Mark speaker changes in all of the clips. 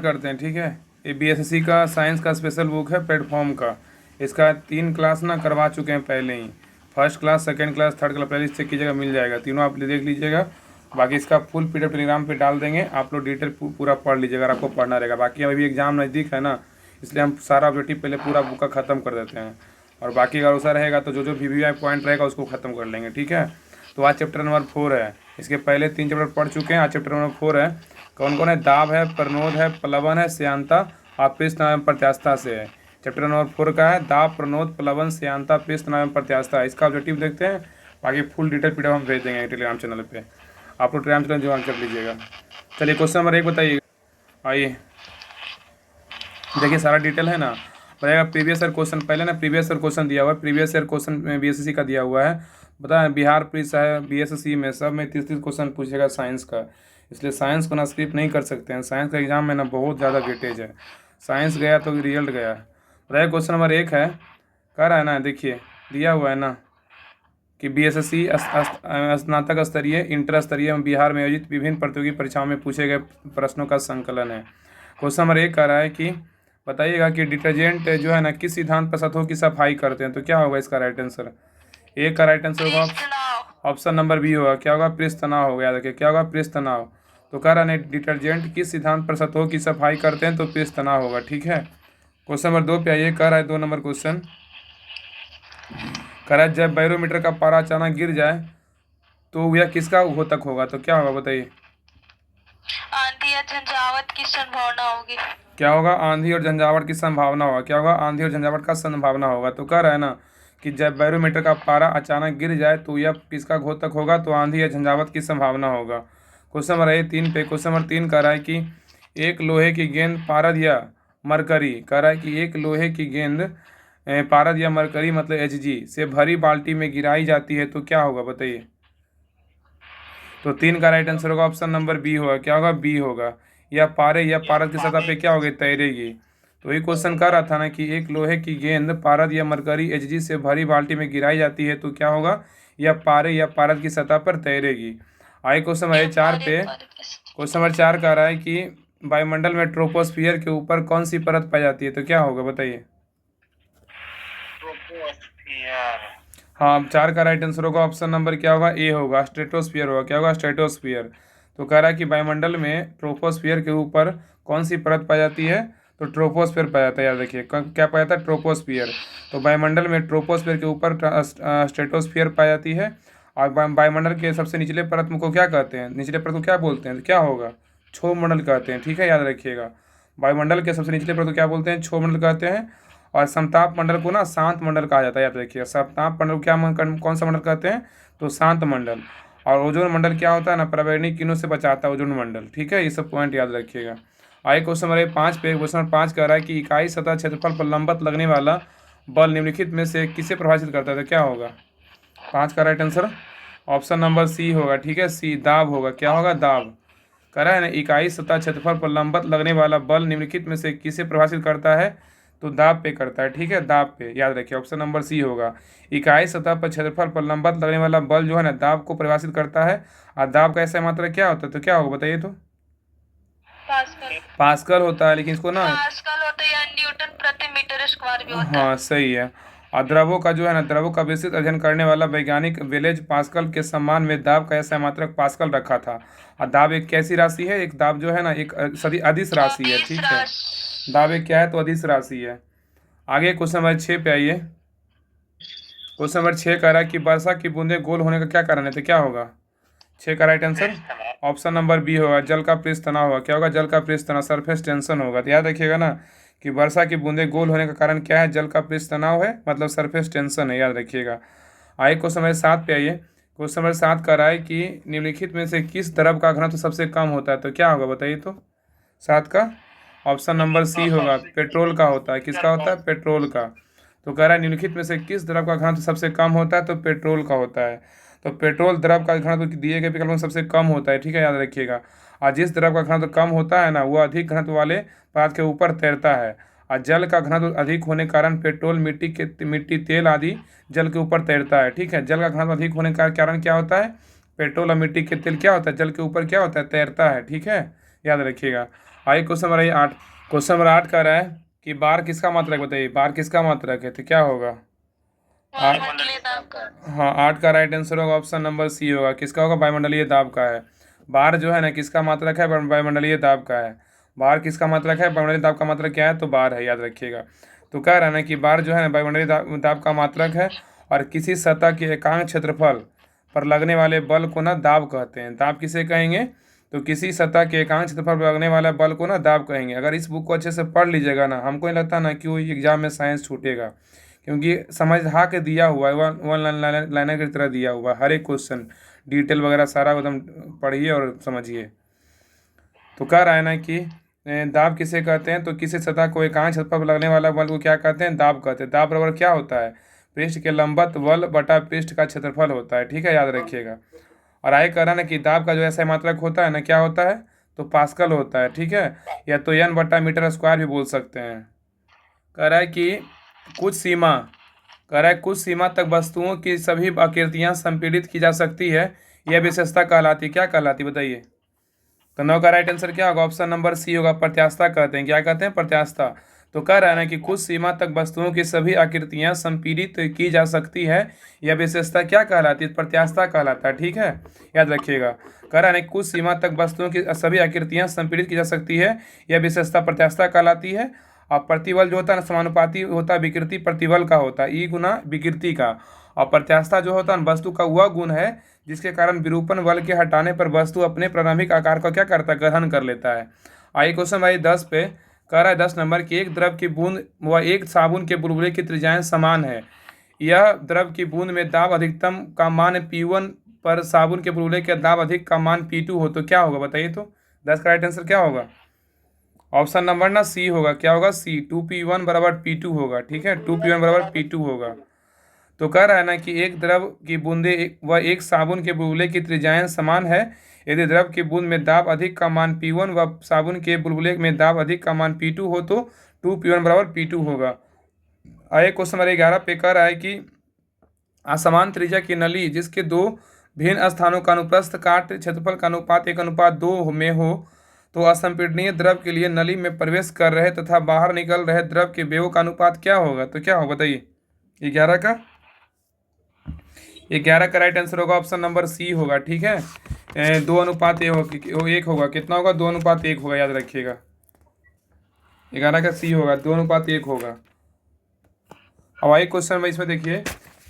Speaker 1: करते हैं। ठीक है, ये बीएसएससी का साइंस का स्पेशल बुक है प्लेटफॉर्म का। इसका 3 क्लास ना करवा चुके हैं पहले ही। First class, second class, third class, playlist check कीजिएगा, मिल जाएगा। तीनों आप देख लीजिएगा। बाकी इसका फुल पीडीएफ टेलीग्राम पे डाल देंगे, आप लोग डिटेल पूरा पढ़ लीजिएगा अगर आपको पढ़ना रहेगा। बाकी अभी एग्जाम नज़दीक है ना, इसलिए हम सारा ऑब्जेक्टिव पहले पूरा बुक का ख़त्म कर देते हैं। और बाकी अगर वैसा रहेगा तो जो जो वीवीआई पॉइंट रहेगा उसको ख़त्म कर लेंगे। ठीक है, तो आज चैप्टर नंबर 4 है। इसके पहले 3 चैप्टर पढ़ चुके हैं, आज चैप्टर नंबर 4 है। कौन कौन है? दाब है, प्रनोद है, प्लवन है, श्यांता और पृष्ठ नाम प्रत्यास्था से है। चैप्टर नंबर 4 का है दाब, प्रनोद, प्लवन, श्यांता, पृष्ठ नाम प्रत्यास्था। इसका ऑब्जेक्टिव देखते हैं। बाकी फुल डिटेल पीडीएफ हम भेज देंगे टेलीग्राम चैनल पे, आप लोग टेलीग्राम चैनल ज्वाइन कर लीजिएगा। चलिए क्वेश्चन नंबर 1 बताइए। आइए देखिए, सारा डिटेल है ना, बताएगा प्रीवियस ईयर क्वेश्चन। पहले ना प्रीवियस ईयर क्वेश्चन दिया हुआ है, प्रीवियस ईयर क्वेश्चन में बीएसएससी का दिया हुआ है। बता बिहार पुलिस है बीएसएससी में, सब में 30-30 क्वेश्चन पूछेगा साइंस का। इसलिए साइंस को ना स्किप नहीं कर सकते हैं। साइंस का एग्जाम में ना बहुत ज़्यादा वेटेज है। साइंस गया तो रिजल्ट गया। बताइए क्वेश्चन नंबर 1 है, कह रहा है ना, देखिए दिया हुआ है ना कि बीएसएससी स्नातक स्तरीय, इंटर स्तरीय एवं बिहार में आयोजित विभिन्न प्रतियोगी परीक्षाओं में पूछे गए प्रश्नों का संकलन है। क्वेश्चन नंबर 1 कह रहा है कि बताइएगा कि डिटर्जेंट जो है ना किस सिद्धांत पर सतहों की सफाई करते हैं। तो क्या होगा इसका राइट आंसर? एक का राइट आंसर होगा ऑप्शन नंबर बी होगा। क्या होगा? पृष्ठ तनाव होगा। याद रखिए क्या होगा? पृष्ठ तनाव। तो कह रहा है डिटर्जेंट किस सिद्धांत पर सतहों की सफाई करते हैं? तो पृष्ठ तनाव होगा। ठीक है, क्वेश्चन नंबर 2 पे आइए। कह रहा है 2 नंबर क्वेश्चन, कह रहा है जब बैरोमीटर का पारा अचानक गिर जाए तो यह किसका घोतक होगा? तो क्या होगा बताइए?
Speaker 2: आंधी या झंझावत की संभावना होगी।
Speaker 1: क्या होगा? आंधी और झंझावट की संभावना होगा। क्या होगा? आंधी और झंझावट का संभावना होगा। तो कह रहा है ना कि जब बैरोमीटर का पारा अचानक गिर जाए तो यह किसका घोतक होगा? तो आंधी या झंझावत की संभावना होगा। क्वेश्चन नंबर 3 पे, क्वेश्चन नंबर 3 कह रहा है कि एक लोहे की गेंद पारद या मरकरी, कह रहा है कि एक लोहे की गेंद पारद या मरकरी मतलब एचजी से भरी बाल्टी में गिराई जाती है तो क्या होगा बताइए? तो 3 का राइट आंसर होगा ऑप्शन नंबर बी होगा। क्या होगा? बी होगा। या पारे या पारद की सतह पे क्या होगी? तैरेगी। तो ये क्वेश्चन कर रहा था ना कि एक लोहे की गेंद पारद या मरकरी एचजी से भरी बाल्टी में गिराई जाती है तो क्या होगा? या पारे या पारद की सतह पर तैरेगी। आइए क्वेश्चन नंबर 4 पे, क्वेश्चन नंबर 4 कह रहा है कि वायुमंडल में ट्रोपोस्फियर के ऊपर कौन सी परत पाई जाती है? तो क्या होगा बताइए? हाँ, 4 का राइट आंसर होगा ऑप्शन नंबर क्या होगा? ए होगा, स्ट्रेटोस्फियर होगा। क्या होगा? स्ट्रेटोस्फियर। तो कह रहा है कि वायुमंडल में ट्रोपोस्फियर के ऊपर कौन सी परत पाई जाती है? तो ट्रोपोस्फियर पाया जाता है। याद रखिए क्या पाया जाता है? ट्रोपोस्फियर। तो वायुमंडल में ट्रोपोस्फियर के ऊपर स्ट्रेटोस्फियर पाई जाती है। और वायुमंडल के सबसे निचले परत को क्या कहते हैं? निचले परत को क्या बोलते हैं? क्या होगा? क्षोभमंडल कहते हैं। ठीक है, याद रखिएगा। वायुमंडल के सबसे निचले परत को क्या बोलते हैं? क्षोभमंडल कहते हैं। और समताप मंडल को ना शांत मंडल कहा जाता है। याद रखिएगा, समताप मंडल को क्या कौन सा मंडल कहते हैं? तो शांत मंडल। और ओजोन मंडल क्या होता है ना? पराबैंगनी किरणों से बचाता है ओजोन मंडल। ठीक है, ये सब पॉइंट याद रखिएगा। आइए क्वेश्चन नंबर 5 पे, क्वेश्चन नंबर 5 कह रहा है कि इकाई सतह क्षेत्रफल पर लंबवत लगने वाला बल निम्नलिखित में से किसे प्रभावित करता है? तो क्या होगा? 5 का right answer option number C होगा। ठीक है, सी, दाब होगा। क्या होगा? दाब। कह रहा है ना इकाई सतह क्षेत्रफल पर लंबवत लगने वाला बल निम्नलिखित में से किसे प्रभावित करता है? तो दाब पे करता है। ठीक है, दाब पे। याद रखिए ऑप्शन नंबर सी होगा। इकाई सतह पर क्षेत्रफल पर लंबवत लगने वाला बल जो है ना दाब को परिभाषित करता है। और दाब का ऐसा मात्रा क्या होता है? तो क्या होगा बताइए? तो
Speaker 2: पास्कल।
Speaker 1: पास्कल होता है, लेकिन इसको ना
Speaker 2: पास्कल होता है या न्यूटन प्रति मीटर स्क्वायर भी होता है।
Speaker 1: हाँ सही है। और द्रवों का जो है ना, द्रवों का विस्तृत अध्ययन करने वाला वैज्ञानिक वेलेज पास्कल के सम्मान में दाब का ऐसा मात्रक पास्कल रखा था। और दाब एक कैसी राशि है? एक दाब जो है ना एक सदी अदिश राशि है। ठीक है, दाब एक क्या है? तो अदिश राशि है। आगे क्वेश्चन नंबर 6 पे आइए। क्वेश्चन नंबर 6 कह रहा है कि वर्षा की बूंदें गोल होने का क्या कारण है? तो क्या होगा? 6 का right answer option number B होगा, जल का पृष्ठ तनाव होगा। क्या होगा? जल का पृष्ठ तनाव, सरफेस टेंशन होगा। तो याद रखिएगा ना कि वर्षा की बूंदें गोल होने का कारण क्या है? जल का पृष्ठ तनाव है, मतलब सरफेस टेंशन है। याद रखिएगा। आइए क्वेश्चन नंबर 7 पे आइए। क्वेश्चन नंबर 7 कह रहा है कि निम्नलिखित में से किस द्रव का घनत्व सबसे कम होता है? तो क्या होगा बताइए? तो 7 का ऑप्शन नंबर सी होगा, पेट्रोल का होता है। किसका होता है? पेट्रोल का। तो कह रहा है निम्नलिखित में से किस द्रव का घनत्व सबसे कम होता है? तो पेट्रोल का होता है। तो पेट्रोल द्रव का घनत्व दिए गए विकल्प में सबसे कम होता है। ठीक है, याद रखिएगा। और जिस द्रव का घनत्व कम होता है ना वो अधिक घनत्व वाले पदार्थ के ऊपर तैरता है। और जल का घनत्व अधिक होने के कारण पेट्रोल, मिट्टी, तेल आदि जल के ऊपर तैरता है। ठीक है, जल का घनत्व अधिक होने का कारण क्या होता है? पेट्रोल और मिट्टी के तेल क्या होता है? जल के ऊपर क्या होता है? तैरता है। ठीक है, याद रखिएगा। आइए क्वेश्चन नंबर 8। क्वेश्चन नंबर 8 कह रहा है कि बार किसका मात्रक बताइए, बार किसका मात्रक है, तो क्या होगा?
Speaker 2: वायुमंडलीय दाब का।
Speaker 1: हाँ, 8 का राइट आंसर होगा ऑप्शन नंबर सी होगा। किसका होगा? वायुमंडलीय दाब का है। बार जो है ना किसका मात्रक है? वायुमंडलीय दाब का है। बार किसका मात्रक है? वायुमंडलीय दाब का मात्रक क्या है? तो बार है, याद रखिएगा। तो कह रहा है ना कि बार जो है ना वायुमंडलीय दाब का मात्रक है, और किसी सतह के एकांक क्षेत्रफल पर लगने वाले बल को ना दाब कहते हैं। दाब किसे कहेंगे? तो किसी सतह के एकांक क्षेत्रफल पर लगने वाले बल को ना दाब कहेंगे। अगर इस बुक को अच्छे से पढ़ लीजिएगा ना, हमको नहीं लगता ना कि वो एग्जाम में साइंस छूटेगा, क्योंकि समझ हा के दिया हुआ है, वन लाइनर की तरह दिया हुआ है। हर एक क्वेश्चन डिटेल वगैरह सारा एकदम पढ़िए और समझिए। तो कह रहा है ना कि दाब किसे कहते हैं? तो किसी सतह को एकांक क्षेत्रफल पर लगने वाला बल को क्या कहते हैं? दाब कहते हैं। दाब बराबर क्या होता है? पृष्ठ के लंबवत बल बटा पृष्ठ का क्षेत्रफल होता है। ठीक है, याद रखिएगा। और आगे कह रहा है ना कि दाब का जो ऐसा मात्रक होता है ना, क्या होता है? तो पास्कल होता है। ठीक है, या तो एन बटा मीटर स्क्वायर भी बोल सकते हैं। कह रहा है कि कुछ सीमा कह रहा है कुछ सीमा तक वस्तुओं की सभी आकृतियां संपीड़ित की जा सकती है, यह विशेषता कहलाती है। क्या कहलाती, बताइए? तो 9 का राइट आंसर क्या होगा? ऑप्शन नंबर सी होगा, प्रत्यास्थता कहते हैं। क्या कहते हैं? प्रत्यास्थता। तो कह रहा है ना कि कुछ सीमा तक वस्तुओं की सभी आकृतियां संपीड़ित की जा सकती है, यह विशेषता क्या कहलाती है? प्रत्यास्थता कहलाता है। ठीक है, याद रखिएगा। कह रहा है ना कि कुछ सीमा तक वस्तुओं की सभी आकृतियां संपीड़ित की जा सकती है, यह विशेषता प्रत्यास्थता कहलाती है। और प्रतिबल जो होता है ना समानुपाती होता है विकृति प्रतिबल का होता है, ई गुना विकृति का। और प्रत्यास्थता जो होता है वस्तु का वह गुण है जिसके कारण विरूपण बल के हटाने पर वस्तु अपने प्रारंभिक आकार का क्या करता है? ग्रहण कर लेता है। आइए क्वेश्चन भाई 10 पे कह रहा है 10 नंबर की एक द्रव की बूंद व एक साबुन के बुलबुले की त्रिज्याएं समान है। यह द्रव की बूंद में दाब अधिकतम का मान P1 पर साबुन के बुलबुले के दाब अधिक का मान P2 हो तो क्या होगा, बताइए? तो 10 का राइट आंसर क्या होगा? ऑप्शन नंबर ना सी होगा। क्या होगा? सी। 2P1 बराबर P2 होगा। ठीक है, 2P1 बराबर P2 होगा। तो कह रहा है ना कि एक द्रव की बूंदे व एक साबुन के बुलबुले की त्रिज्याएं समान है। यदि द्रव की बूंद में दाब अधिक का मान P1 व साबुन के बुलबुले में दाब अधिक का मान P2 हो तो 2P1 बराबर P2 होगा। आइए क्वेश्चन नंबर 11 पे कह रहा है कि असमान त्रिज्या की नली जिसके दो भिन्न स्थानों का अनुप्रस्थ काट क्षेत्रफल का अनुपात 1:2 में हो, तो असंपीडनीय द्रव के लिए नली में प्रवेश कर रहे तथा बाहर निकल रहे द्रव के वेगों का अनुपात क्या होगा? तो क्या होगा, बताइए? 11 का राइट आंसर होगा ऑप्शन नंबर सी होगा। ठीक है, 2:1 होगा। कितना होगा? 2:1 होगा, याद रखिएगा। 11 का सी होगा, 2:1 होगा। अब आइए क्वेश्चन में इसमें देखिए,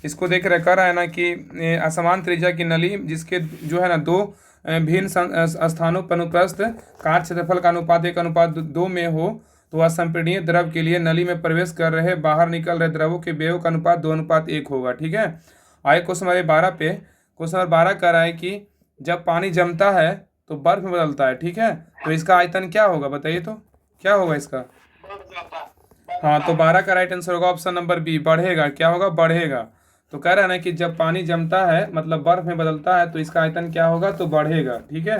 Speaker 1: इसको देख रहे कह रहा है ना कि असमान त्रिज्या की नली जिसके जो है ना दो भिन्न स्थानों पर अनुप्रस्थ काट क्षेत्रफल का अनुपात 1:2 में हो, तो असंपीडनीय द्रव के लिए नली में प्रवेश कर रहे बाहर निकल रहे द्रवों के वेगों का अनुपात 2:1 होगा। ठीक है, आइए क्वेश्चन नंबर 12 पे। क्वेश्चन नंबर 12 कह रहा है कि जब पानी जमता है तो बर्फ में बदलता है। ठीक है, तो इसका आयतन क्या होगा, बताइए? तो क्या होगा इसका? हाँ, तो 12 का राइट आंसर होगा ऑप्शन नंबर बी, बढ़ेगा। क्या होगा? बढ़ेगा। तो कह रहा है ना कि जब पानी जमता है मतलब बर्फ में बदलता है तो इसका आयतन क्या होगा? तो बढ़ेगा। ठीक है,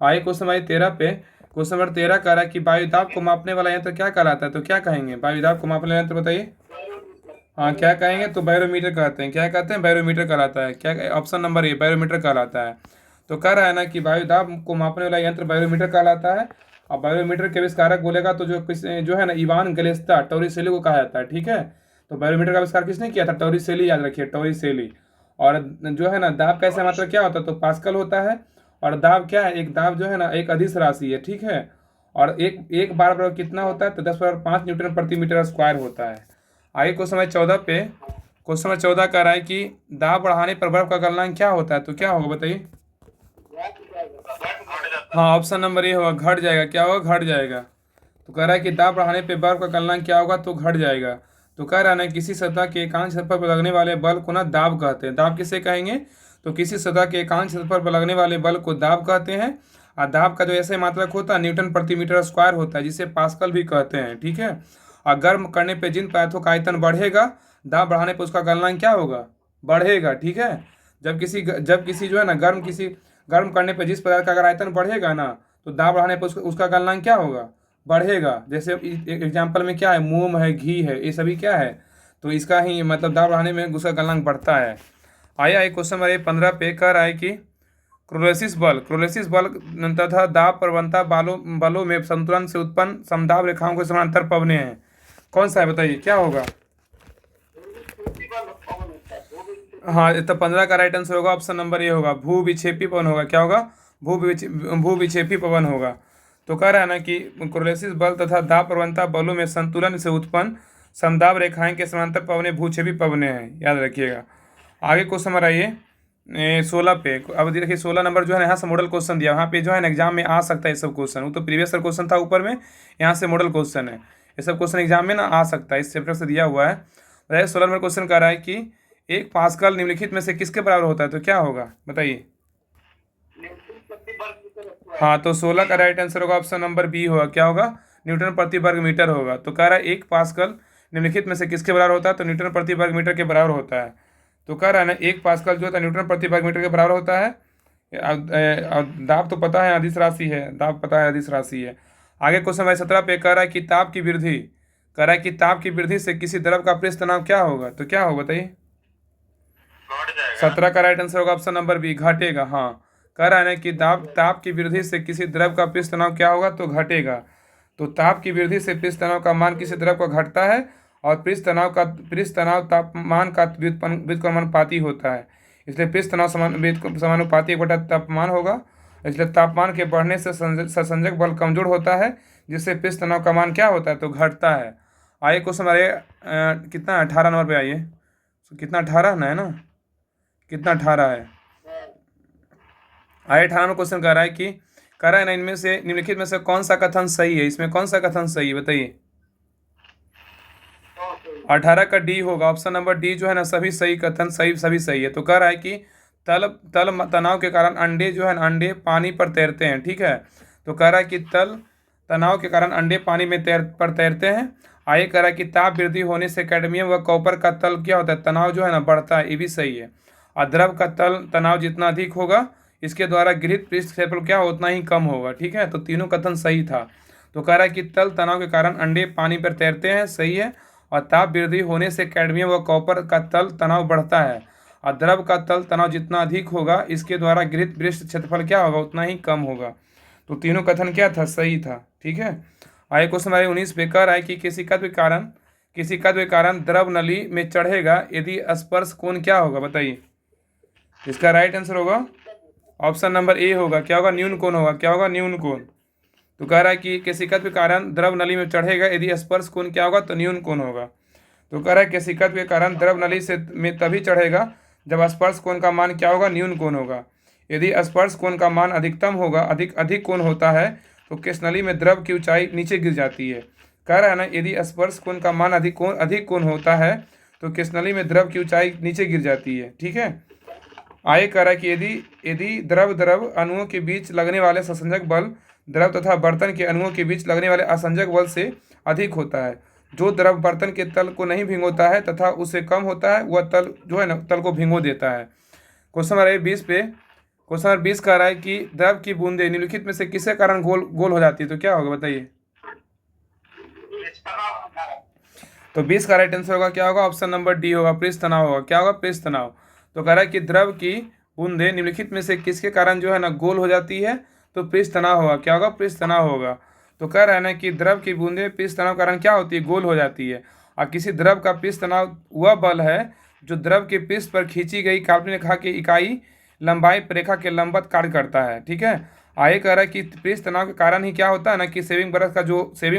Speaker 1: आइए क्वेश्चन नंबर 13 पे। क्वेश्चन नंबर 13 कह रहा है कि वायुदाब को मापने वाला यंत्र क्या कहलाता है? तो क्या कहेंगे? वायुदाब को मापने वाला यंत्र बताइए। हाँ, क्या कहेंगे? तो बैरोमीटर कहते हैं। क्या कहते हैं? बैरोमीटर कहलाता है। क्या? ऑप्शन नंबर ए, बैरोमीटर कहलाता है। तो कह रहा है ना कि वायुदाब को मापने वाला यंत्र बैरोमीटर कहलाता है। और बैरोमीटर के आविष्कारक बोलेगा तो जो है ना इवान गलेस्ता टोरिसेली को कहा जाता है। ठीक है, तो बैरोमीटर का आविष्कार किसने किया था? टोरिसेली, याद रखिए, टोरिसेली। और जो है ना दाब कैसे मात्रा क्या होता है? तो पास्कल होता है। और दाब क्या है? एक दाब जो है ना एक अदिश राशि है। ठीक है, और एक बार बराबर कितना होता है? तो 10⁵ न्यूटन प्रति मीटर स्क्वायर होता है। आगे क्वेश्चन नंबर 14 पे। क्वेश्चन नंबर 14 कह रहा है कि दाब बढ़ाने पर बर्फ का गलनांक क्या होता है? तो क्या होगा, बताइए? हाँ, ऑप्शन नंबर ए होगा, घट जाएगा। क्या होगा? घट जाएगा। तो कह रहा है कि दाब बढ़ाने पे बर्फ का गलनांक क्या होगा? तो घट जाएगा। तो कह रहा है ना किसी सतह के एकांक क्षेत्रफल पर लगने वाले बल को ना दाब कहते हैं। दाब किसे कहेंगे? तो किसी सतह के एकांक क्षेत्रफल पर लगने वाले बल को दाब कहते हैं। और दाब का जो ऐसे मात्रक होता है न्यूटन प्रति मीटर स्क्वायर होता है, जिसे पास्कल भी कहते हैं। ठीक है, और गर्म करने पे जिन पदार्थों का आयतन बढ़ेगा, दाब बढ़ाने पर उसका गलनांक क्या होगा? बढ़ेगा। ठीक है, जब किसी जो है ना गर्म करने पे जिस पदार्थ का अगर आयतन बढ़ेगा ना, तो दाब बढ़ाने पर उसका गलनांक क्या होगा? बढ़ेगा। जैसे एग्जाम्पल में क्या है? मोम है, घी है, ये सभी क्या है? तो इसका ही मतलब दाब बढ़ाने में उसका गलनांक बढ़ता है। आइए क्वेश्चन नंबर 15 पे कह रहा है कि क्रोलेसिस बल तथा दाब प्रवणता बलों में संतुलन से उत्पन्न समदाब रेखाओं के समानांतर पवने हैं। कौन सा है बताइए, क्या होगा? हाँ, तो 15 का राइट आंसर होगा ऑप्शन नंबर ए होगा, भू विक्षेपी पवन होगा। क्या होगा? भू विक्षेपी पवन होगा। तो कह रहा है ना कि क्रोलेसिस बल तथा दाब प्रवणता बलों में संतुलन से उत्पन्न समदाब रेखाएं के समांतर पवने भूक्षेपी पवने हैं, याद रखिएगा। आगे क्वेश्चन नंबर आइए 16 पे। अब देखिए 16 नंबर जो है ना, यहाँ से मॉडल क्वेश्चन दिया, यहाँ पे जो है ना एग्जाम में आ सकता है ये सब क्वेश्चन। वो तो प्रीवियस ईयर क्वेश्चन था ऊपर में, यहाँ से मॉडल क्वेश्चन है। ये सब क्वेश्चन एग्जाम में ना आ सकता है, इस चैप्टर से दिया हुआ है। 16 नंबर क्वेश्चन कह रहा है कि 1 पास्कल निम्नलिखित में से किसके बराबर होता है? तो क्या होगा बताइए? हाँ, तो 16 का राइट आंसर होगा ऑप्शन नंबर बी होगा। क्या होगा? न्यूटन प्रति वर्ग मीटर होगा। तो कह रहा है 1 पास्कल निम्नलिखित में से किसके बराबर होता है? तो न्यूटन प्रति वर्ग मीटर के बराबर होता है। तो कह रहा है ना 1 पास्कल जो होता है न्यूटन प्रति वर्ग मीटर के बराबर होता है। दाब तो पता है अदिश राशि है, दाब पता है अदिश राशि है। आगे क्वेश्चन नंबर 17 पे कह रहा है कि ताप की वृद्धि, कह रहा है कि ताप की वृद्धि से किसी द्रव का पृष्ठ तनाव क्या होगा? तो क्या होगा बताइए? 17 का राइट आंसर होगा ऑप्शन नंबर बी, घटेगा। हाँ, कह रहा है ना कि ताप की वृद्धि से किसी द्रव का पृष्ठ तनाव क्या होगा? तो घटेगा। तो ताप की वृद्धि से पृष्ठ तनाव का मान किसी द्रव का घटता है, और पृष्ठ तनाव तापमान का व्युत्क्रमानुपाती होता है। इसलिए पृष्ठ तनाव समानुपाती 1 तापमान होगा। इसलिए तापमान के बढ़ने से संसंजक बल कमजोर होता है, जिससे पृष्ठ तनाव का मान क्या होता है? तो घटता है। आइए क्वेश्चन हमारे कितना 18 नंबर पे आइए। कितना 18 ना है ना, कितना 18 है? आइए 18 में क्वेश्चन कह रहा है कि कह रहा है ना इनमें से निम्नलिखित में से कौन सा कथन सही है? इसमें कौन सा कथन सही है बताइए? 18 का डी होगा, ऑप्शन नंबर डी जो है ना, सभी सही कथन सभी सही है। तो कह रहा है कि तल तनाव के कारण अंडे जो है ना, अंडे पानी पर तैरते हैं। ठीक है, तो कह रहा है कि तल तनाव के कारण अंडे पानी में तैरते हैं। आगे कह रहा है कि ताप वृद्धि होने से कैडमियम व कॉपर का तल क्या होता है? तनाव जो है ना बढ़ता है, ये भी सही है। और द्रव का तल तनाव जितना अधिक होगा, इसके द्वारा गृहीत पृष्ठ क्षेत्रफल क्या उतना ही कम होगा। ठीक है, तो तीनों कथन सही था। तो कह रहा है कि तल तनाव के कारण अंडे पानी पर तैरते हैं, सही है। और ताप वृद्धि होने से कैडमियम व कॉपर का तल तनाव बढ़ता है, और द्रव का तल तनाव जितना अधिक होगा, इसके द्वारा गृहीत पृष्ठ क्षेत्रफल क्या होगा? उतना ही कम होगा। तो तीनों कथन क्या था? सही था। ठीक है, आगे क्वेश्चन नंबर 19 पे कह रहा है कि किसी कत्व के कारण द्रव नली में चढ़ेगा यदि स्पर्श कोण क्या होगा बताइए? इसका राइट आंसर होगा ऑप्शन नंबर ए होगा। क्या होगा? न्यून कोण होगा। क्या होगा? न्यून कोण। तो कह रहा है कि केशिकत्व के कारण द्रव नली में चढ़ेगा यदि स्पर्श कोण क्या होगा? तो न्यून कोण होगा। तो कह रहा है केशिकत्व के कारण द्रव नली में तभी चढ़ेगा जब स्पर्श कोण का मान क्या होगा? न्यून कोण होगा। यदि स्पर्श कोण का मान अधिकतम होगा, अधिक कोण होता है, तो केशनली में द्रव की ऊंचाई नीचे गिर जाती है। कह रहा है ना यदि स्पर्श कोण का मान अधिक कोण होता है, तो केशनली में द्रव की ऊंचाई नीचे गिर जाती है। ठीक है, आगे कह रहा है कि यदि द्रव अणुओं के बीच लगने वाले संसंजक बल द्रव तथा बर्तन के अणुओं के बीच लगने वाले असंजक बल से अधिक होता है, जो द्रव बर्तन के तल को नहीं भिगोता है तथा उससे कम होता है, वह तल जो है ना तल को भिगो देता है। क्वेश्चन नंबर 20 पे, क्वेश्चन नंबर 20 कह रहा है कि द्रव की बूंदे निम्नलिखित में से किसके कारण गोल हो जाती है? तो क्या होगा बताइए? तो 20 का राइट आंसर होगा क्या होगा? ऑप्शन नंबर डी होगा, पृष्ठ तनाव होगा। क्या होगा? पृष्ठ तनाव। तो कह रहा है कि द्रव की बूंदे निम्नलिखित में से किसके कारण जो है ना गोल हो जाती है? तो पृष्ठ तनाव होगा। क्या होगा? पृष्ठ तनाव होगा। तो कह रहा है ना कि द्रव की बूंदे पृष्ठ तनाव के कारण क्या होती है? गोल हो जाती है। और किसी द्रव का पृष्ठ तनाव वह बल है जो द्रव के पृष्ठ पर खींची गई काल्पनिक रेखा की इकाई लंबाई रेखा के लंबवत कार्य करता है। ठीक है, आगे कह रहा है कि पृष्ठ तनाव के कारण ही क्या होता है ना कि सेविंग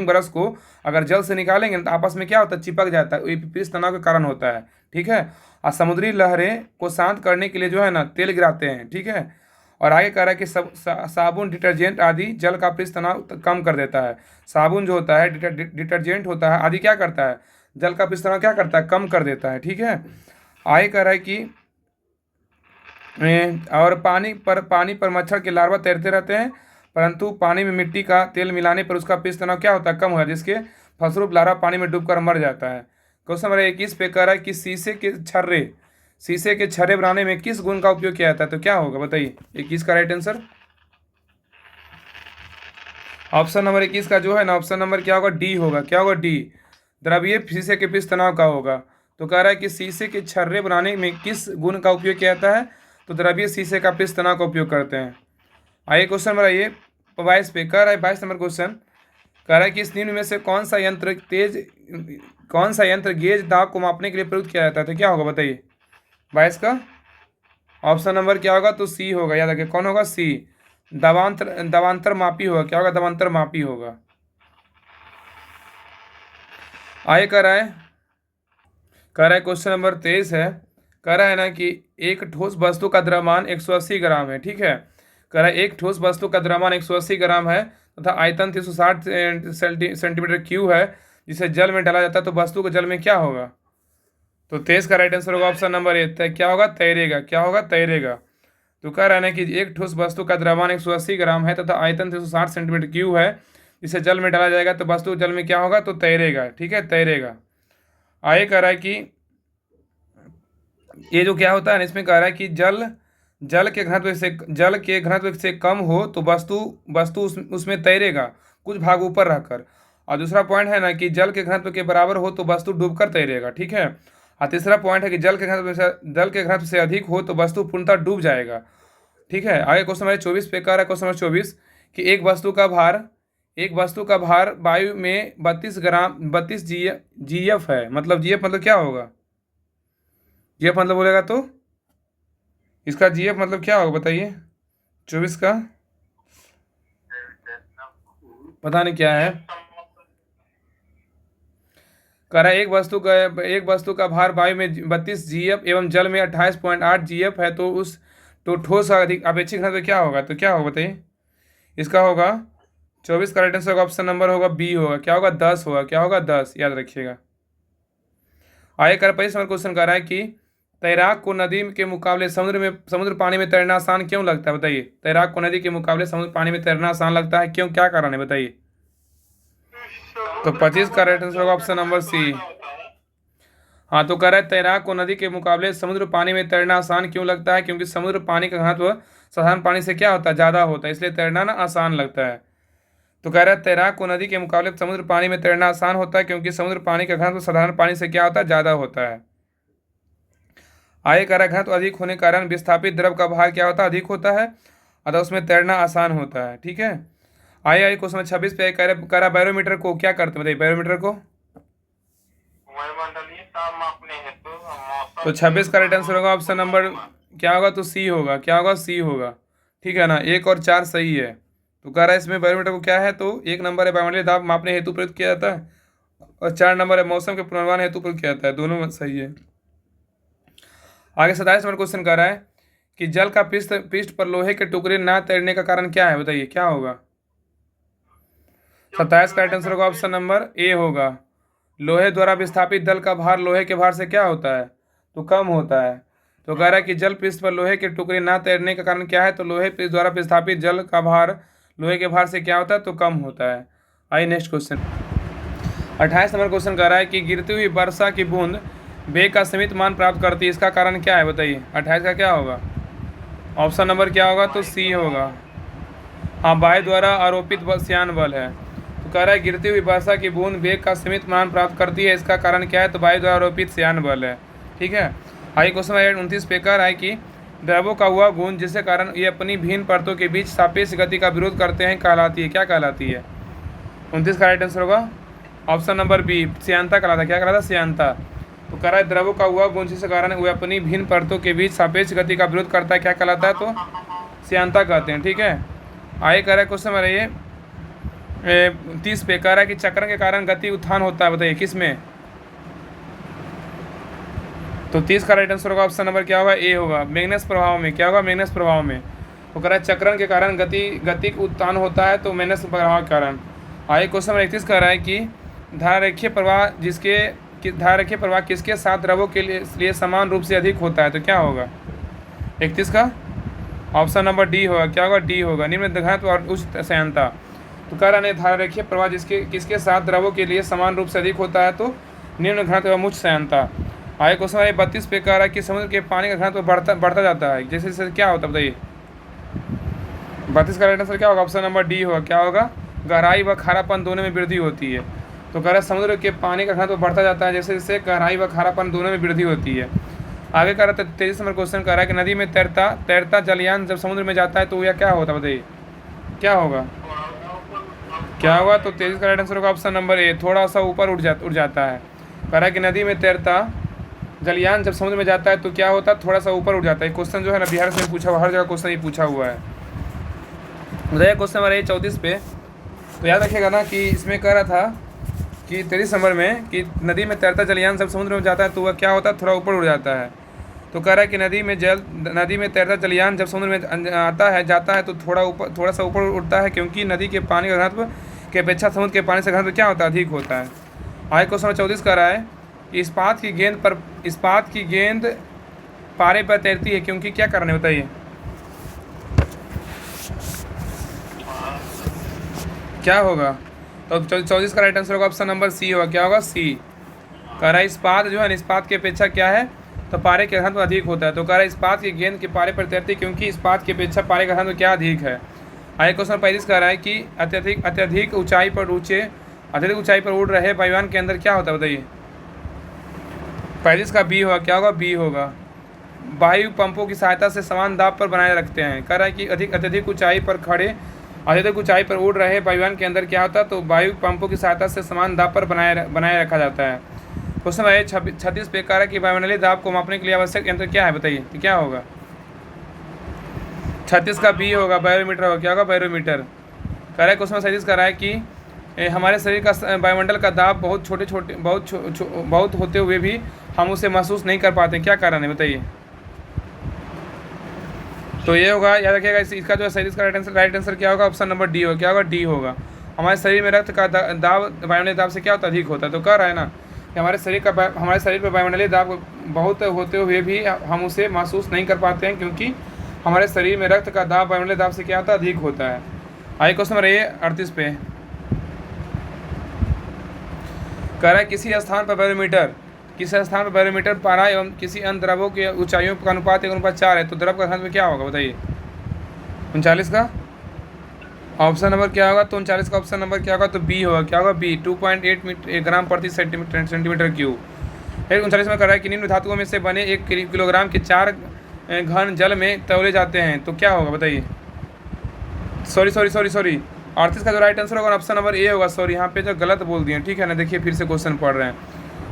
Speaker 1: ब्रश को अगर जल से निकालेंगे तो आपस में क्या होता है? चिपक जाता है। ये पृष्ठ तनाव के कारण होता है। ठीक है, और समुद्री लहरें को शांत करने के लिए जो है ना तेल गिराते हैं। ठीक है, और आगे कह रहा है कि साबुन डिटर्जेंट आदि जल का पृष्ठ तनाव कम कर देता है। साबुन जो होता है डिटर्जेंट होता है आदि क्या करता है? जल का पृष्ठ तनाव क्या करता है? कम कर देता है। ठीक है, आगे कह रहा है कि और पानी पर मच्छर के लार्वा तैरते रहते हैं, परंतु पानी में मिट्टी का तेल मिलाने पर उसका पृष्ठ तनाव क्या होता है? कम हो जाता है, जिसके फलस्वरूप लार्वा पानी में डूबकर मर जाता है। क्वेश्चन नंबर 21 पे कह रहा है कि शीशे के छर्रे बनाने में किस गुण का उपयोग किया जाता है? तो क्या होगा बताइए? 21 का राइट आंसर ऑप्शन नंबर 21 का जो है ना ऑप्शन नंबर क्या होगा? डी होगा। क्या होगा? डी, द्रव्य शीशे के पृष्ठ तनाव का होगा। तो कह रहा है कि शीशे के छर्रे बनाने में किस गुण का उपयोग किया जाता है? तो द्रवीय शीशे का पिष्ट तनाव का उपयोग करते हैं। आइए क्वेश्चन नंबर आइए 22 पे कह रहा है, 22 नंबर क्वेश्चन कह रहा है कि इस निम्न में से कौन सा यंत्र गेज दाब को मापने के लिए प्रयुक्त किया जाता है, तो क्या होगा बताइए। 22 का ऑप्शन नंबर क्या होगा, तो सी होगा, याद रखिए कौन होगा, सी, दबांतर मापी होगा। क्या होगा, दबांतर मापी होगा। आइए कह रहा है क्वेश्चन नंबर 23 है, कह रहा है ना कि एक ठोस वस्तु का द्रव्यमान 180 ग्राम है, ठीक है। कह रहा है एक ठोस वस्तु का द्रव्यमान 180 ग्राम है तथा आयतन 360 सेंटीमीटर क्यूब है, जिसे जल में डाला जाता है, तो वस्तु को जल में क्या होगा। तो 23 का राइट आंसर होगा ऑप्शन नंबर ए, क्या होगा, तैरेगा। क्या होगा, तैरेगा। तो कह रहा है ना कि एक ठोस वस्तु का द्रव्यमान 180 ग्राम है तथा आयतन 360 सेंटीमीटर क्यूब है, जिसे जल में डाला जाएगा, तो वस्तु जल में क्या होगा, तो तैरेगा। ठीक है, तैरेगा। आगे कह रहा है कि ये जो क्या होता है, इसमें कह रहा है कि जल के घनत्व से कम हो तो वस्तु उसमें तैरेगा, कुछ भाग ऊपर रखकर। और दूसरा पॉइंट है ना कि जल के घनत्व के बराबर हो तो वस्तु डूबकर तैरेगा, ठीक है। और तीसरा पॉइंट है कि जल के घनत्व से अधिक हो तो वस्तु पूर्णतः डूब जाएगा, ठीक है। आगे क्वेश्चन नंबर 24 पे कह रहा है, क्वेश्चन नंबर 24 कि एक वस्तु का भार वायु में 32 जीएफ है। मतलब जीएफ मतलब क्या होगा, जीएफ मतलब बोलेगा तो इसका जीएफ मतलब क्या होगा बताइए। 24 का पता नहीं क्या है। कह रहा है एक वस्तु का भार वायु में 32 जीएफ एवं जल में 28.8 जीएफ है, तो ठोस अधिक अपेक्षित घनत्व क्या होगा, तो क्या होगा बताइए। इसका होगा 24 का राइट आंसर होगा ऑप्शन नंबर होगा बी होगा। क्या होगा, 10 होगा। क्या होगा, 10, याद रखिएगा। आगे कर 25 नंबर क्वेश्चन कर रहा है कि तैराक को नदी के मुकाबले समुद्र पानी में तैरना आसान क्यों लगता है, बताइए। तैराक को नदी के मुकाबले समुद्र पानी में तैरना आसान लगता है, क्यों, क्या कारण है बताइए। तो 25 का राइट आंसर होगा ऑप्शन नंबर सी। हाँ, तो कह रहा है तैराक को नदी के मुकाबले समुद्र पानी में तैरना आसान क्यों लगता है, क्योंकि समुद्र पानी का घनत्व साधारण पानी से क्या होता है, ज़्यादा होता है, इसलिए तैरना ना आसान लगता है। तो कह रहा है तैराक को नदी के मुकाबले समुद्र पानी में तैरना आसान होता है, क्योंकि समुद्र पानी का घनत्व साधारण पानी से क्या होता है, ज़्यादा होता है। आगे कह रहा है घनत्व अधिक होने के कारण विस्थापित द्रव का भार क्या होता है, अधिक होता है, अतः उसमें तैरना आसान होता है, ठीक है। आइए क्वेश्चन 26 पे कह रहा बैरोमीटर को क्या करते हैं बताइए। बैरोमीटर को तो 26 का राइट आंसर होगा ऑप्शन नंबर क्या होगा, तो सी होगा। क्या होगा, सी होगा, ठीक है ना। 1 और 4 सही है। तो कह रहा है इसमें बैरोमीटर को क्या है, तो 1 नंबर है वायुमंडलीय दाब मापने हेतु प्रयुक्त किया जाता है, और 4 नंबर है मौसम के पूर्वानुमान हेतु प्रयुक्त किया जाता है, दोनों सही है। आगे 27 नंबर क्वेश्चन कह रहा है कि जल का पृष्ठ पर लोहे के टुकड़े ना तैरने का कारण क्या है बताइए। क्या होगा, 27 का राइट आंसर होगा ऑप्शन नंबर ए होगा। लोहे द्वारा विस्थापित जल का भार लोहे के भार से क्या होता है, तो कम होता है। तो कह रहा है कि जल पृष्ठ पर लोहे के टुकड़े ना तैरने का कारण क्या है, तो लोहे द्वारा विस्थापित जल का भार लोहे के भार से क्या होता है, तो कम होता है। आइए नेक्स्ट क्वेश्चन 28 नंबर क्वेश्चन कह रहा है कि गिरती हुई वर्षा की बूंद वेग का सीमित मान प्राप्त करती है, इसका कारण क्या है बताइए। 28 का क्या होगा, ऑप्शन नंबर क्या होगा, तो सी होगा। हाँ, वायु द्वारा आरोपित श्यान बल है। तो कह रहा है गिरती हुई वर्षा की बूंद वेग का सीमित मान प्राप्त करती है, इसका कारण क्या है, तो वायु द्वारा आरोपित श्यान बल है, ठीक है। आइए क्वेश्चन 29 पे कह रहा है कि द्रवों का हुआ गुण जिसके कारण ये अपनी भिन्न परतों के बीच सापेक्ष गति का विरोध करते हैं कहलाती है, क्या कहलाती है। 29 का राइट आंसर होगा ऑप्शन नंबर बी, श्यानता कहलाता है। क्या कहलाता है, श्यानता। तो कह रहा है द्रवों का हुआ गुण जिसके कारण वह अपनी भिन्न परतों के बीच सापेक्ष गति का विरोध करता है, क्या कहलाता है, तो श्यानता कहते हैं, ठीक है। आगे कह रहा है क्वेश्चन नंबर ये 30 पे कह रहा है कि चक्रण के कारण गति उत्थान होता है, बताइए किस में। तो 30 का राइट आंसर होगा ऑप्शन नंबर क्या होगा, ए होगा, मैग्नेस प्रभाव में। क्या होगा, मैग्नेस प्रभाव में। तो कह रहा है चक्रण के कारण गति उत्थान होता है, तो मैग्नेस प्रभाव के कारण। आगे क्वेश्चन नंबर 31 कह रहा है कि धारारेखीय प्रवाह किसके साथ द्रवों के लिए समान रूप से अधिक होता है, तो क्या होगा। 31 का ऑप्शन नंबर डी होगा। क्या होगा, डी होगा, निम्न घनत्व और उच्च श्यानता। तो कह रहा है धारारेखीय प्रवाह किसके साथ द्रवों के लिए समान रूप से अधिक होता है, तो निम्न घनत्व एवं उच्च श्यानता। आगे क्वेश्चन नंबर 32 पे कह रहा है कि समुद्र के पानी का घनत्व बढ़ता जाता है, जैसे जैसे क्या होता है बताइए। 32 का राइट आंसर क्या होगा, ऑप्शन नंबर डी होगा। क्या होगा, गहराई व खारापन दोनों में वृद्धि होती है। तो कह रहा है समुद्र के पानी का घनत्व बढ़ता जाता है, जैसे जैसे गहराई व खारापन दोनों में वृद्धि होती है। आगे कह रहा था 23 नंबर क्वेश्चन कह रहा है कि नदी में तैरता जलयान जब समुद्र में जाता है तो यह क्या होता है, बताइए क्या होगा। क्या होगा, तो 23 का राइट आंसर होगा ऑप्शन नंबर ए, थोड़ा सा ऊपर उठ जाता है। कह रहा है कि नदी में तैरता जलयान जब समुद्र में जाता है तो क्या होता है, थोड़ा सा ऊपर उठ जाता है। क्वेश्चन जो है ना बिहार से पूछा हुआ, हर जगह क्वेश्चन ये पूछा हुआ है। बताइए क्वेश्चन नंबर 34 पे, तो याद रखिएगा ना कि इसमें कह रहा था कि 23 नंबर में कि नदी में तैरता जलयान जब समुद्र में जाता है तो वह क्या होता है, थोड़ा ऊपर उड़ जाता है। तो कह रहा है कि नदी में तैरता जलयान जब समुद्र में जाता है तो थोड़ा सा ऊपर उठता है, क्योंकि नदी के पानी का घनत्व की अपेक्षा समुद्र के पानी से घनत्व क्या होता है, अधिक होता है। आगे क्वेश्चन नंबर 34 कह रहा है कि इस्पात की गेंद पारे पर तैरती है क्योंकि क्या कारण है, बताइए क्या होगा। तो 34 का राइट आंसर होगा ऑप्शन नंबर सी होगा, क्या होगा, सी। कह रहा है इस्पात जो है इस्पात की अपेक्षा क्या है, तो पारे का घनत्व अधिक होता है। तो कह रहा है इस्पात की गेंद के पारे पर तैरती है क्योंकि इस्पात की अपेक्षा पारे का घनत्व क्या अधिक है। आगे क्वेश्चन 35 कह रहा है कि अत्यधिक ऊंचाई पर उड़ रहे वायुयान के अंदर क्या होता है, बताइए 35 का बी होगा, क्या होगा, बी होगा। वायु पंपों की सहायता से समान दाब पर बनाए रखते हैं। कह रहा है कि अत्यधिक ऊंचाई पर उड़ रहे वायुयान के अंदर क्या होता है, तो वायु पंपों की सहायता से समान दाब पर बनाए रखा जाता है। क्वेश्चन है 36 पे, कह रहा है कि वायुमंडलीय दाब को मापने के लिए आवश्यक यंत्र क्या है, बताइए तो क्या होगा। 36 का बी होगा, बैरोमीटर होगा, क्या होगा, बैरोमीटर। कह रहा है क्वेश्चन 37 कह रहा है कि हमारे शरीर का वायुमंडल का दाब बहुत होते हुए भी हम उसे महसूस नहीं कर पाते, क्या कारण है, बताइए। तो ये होगा, याद रखिएगा इसका जो है शरीर का राइट आंसर क्या होगा, ऑप्शन नंबर डी होगा, क्या होगा, डी होगा। हमारे शरीर में रक्त का दाब वायुमंडलीय दाब से क्या होता है, अधिक होता है। तो कह रहा है ना कि हमारे शरीर पर वायुमंडलीय दाब बहुत होते हुए भी हम उसे महसूस नहीं कर पाते हैं, क्योंकि हमारे शरीर में रक्त का दाब वायुमंडलीय दाब से क्या होता है, अधिक होता है। आइए क्वेश्चन नंबर 38 पे, कह रहा है किसी स्थान पर बैरोमीटर पारा एवं किसी अन्य द्रवों के ऊंचाइयों का अनुपात 1:4 है, तो द्रव का घनत्व क्या होगा, बताइए 39 का ऑप्शन नंबर क्या होगा, तो 39 का ऑप्शन नंबर क्या होगा, तो बी होगा, क्या होगा, बी 2.8 ग्राम प्रति सेंटीमीटर क्यूब। 39 में कह रहा है कि निम्न धातुओं में से बने 1 किलोग्राम के 4 घन जल में तौले जाते हैं, तो क्या होगा, बताइए। सॉरी 38 का जो राइट आंसर होगा ऑप्शन नंबर ए होगा। सॉरी यहाँ पे जो गलत बोल दिए, ठीक है ना, देखिए फिर से क्वेश्चन पढ़ रहे हैं,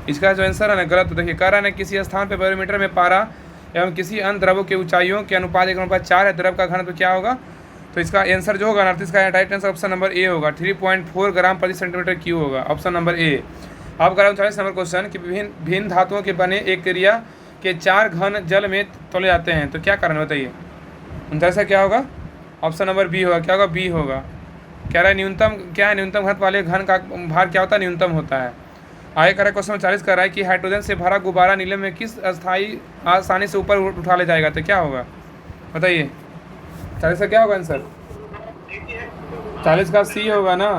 Speaker 1: इसका जो आंसर है ना गलत। तो देखिए कह रहा है किसी स्थान पर बैरोमीटर में पारा एवं किसी अन्य द्रवों के ऊंचाइयों के अनुपात 1:4 है, द्रव का घनत्व क्या होगा। तो इसका आंसर जो होगा 38 का right answer option number A होगा, 3.4 ग्राम प्रति सेंटीमीटर क्यूब होगा, ऑप्शन नंबर ए। अब करा 39 नंबर क्वेश्चन कि विभिन्न धातुओं के बने एक क्रिया के 4 घन जल में तौले जाते हैं, तो क्या कारण बताइए। 39 का क्या होगा, ऑप्शन नंबर बी होगा, क्या होगा, बी होगा। कह रहा है न्यूनतम क्या है, न्यूनतम घनत्व वाले घन का भार क्या होता है, न्यूनतम होता है। आगे कह रहा है क्वेश्चन 40 कर रहा है कि हाइड्रोजन से भरा गुब्बारा नीले में किस स्थायी आसानी से ऊपर उठा ले जाएगा, तो क्या होगा, बताइए 40 का क्या होगा आंसर। 40 का सी होगा ना,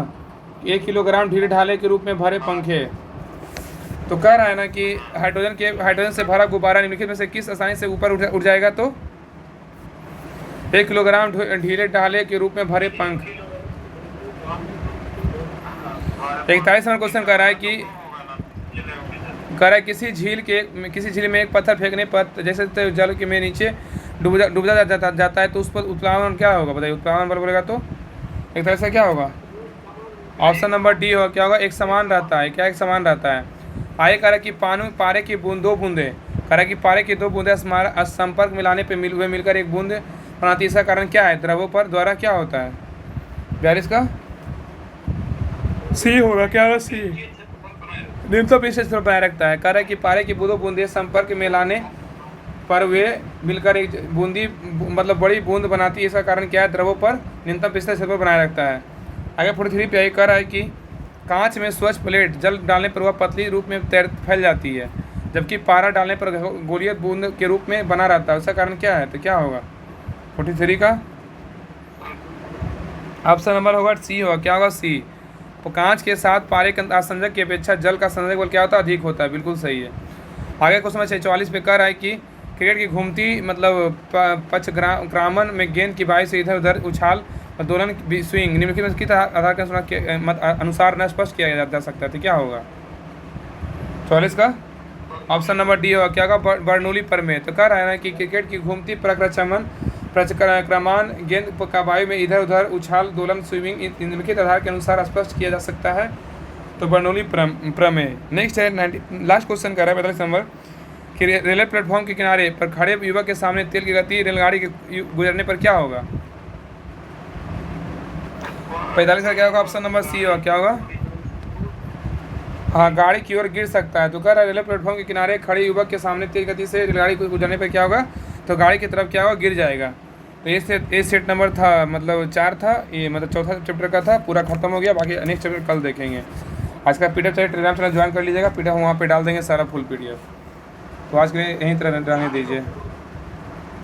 Speaker 1: 1 किलोग्राम ढीले ढाले के रूप में भरे पंखे। तो कह रहा है ना कि हाइड्रोजन से भरा गुब्बारा निम्नलिखित में से किस आसानी से ऊपर उठ जाएगा, तो 1 किलोग्राम ढीले ढाले के रूप में भरे पंख। 41 नंबर क्वेश्चन कह रहा है किसी झील में एक पत्थर फेंकने पर जैसे जल के में नीचे डूबा जाता है तो उस पर उत्प्लावन क्या होगा, बताइए उत्प्लावन बल बोलेगा तो एक तरह से क्या होगा, ऑप्शन नंबर डी होगा, क्या होगा, एक समान रहता है, क्या एक समान रहता है। आगे कह रहा है कि पारे की दो बूंदें, कह रहा है कि पारे की 2 बूंदें संपर्क मिलाने पर मिलकर एक बूंद बनाती है, इसका कारण क्या है, द्रवों पर द्वारा क्या होता है। 42 का सी होगा, क्या होगा, सी न्यूनतम पृष्ठ बनाए रखता है। कह रहा है कि पारे की 2 बूंदें संपर्क में लाने पर वे मिलकर एक बूंदी मतलब बड़ी बूंद बनाती है, इसका कारण क्या है, द्रवों पर न्यूनतम पृष्ठ क्षेत्र बनाए रखता है। आगे 43 पे कह रहा है कि कांच में स्वच्छ प्लेट जल डालने पर वह पतली रूप में फैल जाती है, जबकि पारा डालने पर गोलीय बूंद के रूप में बना रहता है, उसका कारण क्या है, तो क्या होगा 43 का ऑप्शन नंबर होगा सी होगा, क्या होगा, सी। तो कांच के साथ पारे के आसंजक की अपेक्षा जल का संजक बल क्या होता है, अधिक होता है, बिल्कुल सही है। आगे क्वेश्चन 44 पे कह रहा है कि क्रिकेट की घूमती मतलब पचक्रामन में गेंद की बाई से इधर उधर उछाल दोलन स्विंग निम्नलिखित में किस आधार के अनुसार न स्पष्ट किया जा सकता है, तो क्या होगा 44 का ऑप्शन नंबर डी होगा क्या होगा, बर्नौली प्रमेय। तो कह रहा है ना कि क्रिकेट की घूमती परिक्रमान गेंद का वायु में इधर उधर उछाल दोलन स्विमिंग निम्नलिखित आधार के अनुसार स्पष्ट किया जा सकता है। तो बर्नौली प्रमेय। नेक्स्ट है लास्ट क्वेश्चन कर रहा है 45 नंबर कि रेलवे प्लेटफॉर्म के किनारे पर खड़े युवक के सामने तेल की गति रेलगाड़ी के गुजरने पर क्या होगा। 45 का क्या होगा, ऑप्शन नंबर सी होगा क्या होगा, हाँ गाड़ी की ओर गिर सकता है। तो कह रहा है रेलवे प्लेटफॉर्म के किनारे खड़े युवक के सामने तेज गति से रेलगाड़ी को गुजरने पर क्या होगा, तो गाड़ी की तरफ क्या होगा, गिर जाएगा। तो ये सेट नंबर था, मतलब 4 था, ये मतलब चौथा चैप्टर का था, पूरा खत्म हो गया। बाकी नेक्स्ट चैप्टर कल देखेंगे। आज का PDF चाहिए टेलीग्राम चैनल ज्वाइन कर लीजिएगा, PDF वहाँ पे डाल देंगे सारा फुल PDF। तो आज के लिए यहीं तरह रहने दीजिए।